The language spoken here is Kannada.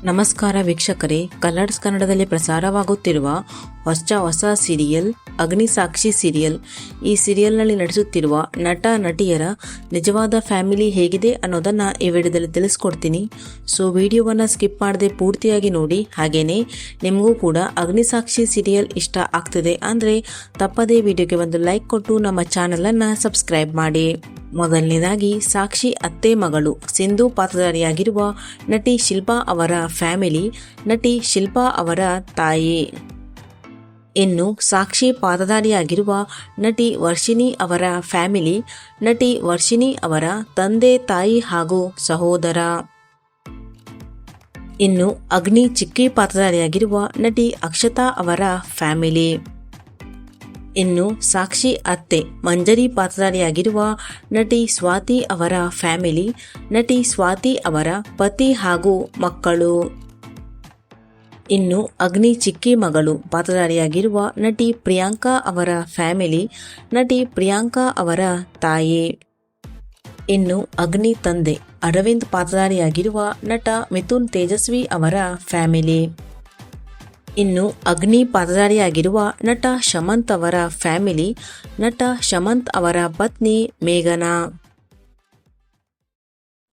ನಮಸ್ಕಾರ ವೀಕ್ಷಕರೇ, ಕಲರ್ಸ್ ಕನ್ನಡದಲ್ಲಿ ಪ್ರಸಾರವಾಗುತ್ತಿರುವ ಹೊಸ ಸೀರಿಯಲ್ ಅಗ್ನಿಸಾಕ್ಷಿ ಸೀರಿಯಲ್. ಈ ಸೀರಿಯಲ್ನಲ್ಲಿ ನಟಿಸುತ್ತಿರುವ ನಟ ನಟಿಯರ ನಿಜವಾದ ಫ್ಯಾಮಿಲಿ ಹೇಗಿದೆ ಅನ್ನೋದನ್ನು ಈ ವಿಡಿಯೋದಲ್ಲಿ ತಿಳಿಸ್ಕೊಡ್ತೀನಿ. ಸೊ ವಿಡಿಯೋವನ್ನು ಸ್ಕಿಪ್ ಮಾಡದೆ ಪೂರ್ತಿಯಾಗಿ ನೋಡಿ. ಹಾಗೆಯೇ ನಿಮಗೂ ಕೂಡ ಅಗ್ನಿಸಾಕ್ಷಿ ಸೀರಿಯಲ್ ಇಷ್ಟ ಆಗ್ತಿದೆ ಅಂದರೆ ತಪ್ಪದೇ ವಿಡಿಯೋಗೆ ಒಂದು ಲೈಕ್ ಕೊಟ್ಟು ನಮ್ಮ ಚಾನಲನ್ನು ಸಬ್ಸ್ಕ್ರೈಬ್ ಮಾಡಿ. ಮೊದಲನೇದಾಗಿ ಸಾಕ್ಷಿ ಅತ್ತೆ ಮಗಳು ಸಿಂಧು ಪಾತ್ರಧಾರಿಯಾಗಿರುವ ನಟಿ ಶಿಲ್ಪಾ ಅವರ ಫ್ಯಾಮಿಲಿ, ನಟಿ ಶಿಲ್ಪಾ ಅವರ ತಾಯಿ. ಇನ್ನು ಸಾಕ್ಷಿ ಪಾತ್ರಧಾರಿಯಾಗಿರುವ ನಟಿ ವರ್ಷಿಣಿ ಅವರ ಫ್ಯಾಮಿಲಿ, ನಟಿ ವರ್ಷಿಣಿ ಅವರ ತಂದೆ ತಾಯಿ ಹಾಗೂ ಸಹೋದರ. ಇನ್ನು ಅಗ್ನಿ ಚಿಕ್ಕಿ ಪಾತ್ರಧಾರಿಯಾಗಿರುವ ನಟಿ ಅಕ್ಷತಾ ಅವರ ಫ್ಯಾಮಿಲಿ. ಇನ್ನು ಸಾಕ್ಷಿ ಅತ್ತೆ ಮಂಜರಿ ಪಾತ್ರಧಾರಿಯಾಗಿರುವ ನಟಿ ಸ್ವಾತಿ ಅವರ ಫ್ಯಾಮಿಲಿ, ನಟಿ ಸ್ವಾತಿ ಅವರ ಪತಿ ಹಾಗೂ ಮಕ್ಕಳು. ಇನ್ನು ಅಗ್ನಿ ಚಿಕ್ಕಿ ಮಗಳು ಪಾತ್ರಧಾರಿಯಾಗಿರುವ ನಟಿ ಪ್ರಿಯಾಂಕಾ ಅವರ ಫ್ಯಾಮಿಲಿ, ನಟಿ ಪ್ರಿಯಾಂಕಾ ಅವರ ತಾಯಿ. ಇನ್ನು ಅಗ್ನಿ ತಂದೆ ಅರವಿಂದ್ ಪಾತ್ರಧಾರಿಯಾಗಿರುವ ನಟ ಮಿಥುನ್ ತೇಜಸ್ವಿ ಅವರ ಫ್ಯಾಮಿಲಿ. ಇನ್ನು ಅಗ್ನಿ ಪಾತ್ರಧಾರಿಯಾಗಿರುವ ನಟ ಶಮಂತ್ ಅವರ ಫ್ಯಾಮಿಲಿ, ನಟ ಶಮಂತ್ ಅವರ ಪತ್ನಿ ಮೇಘನಾ.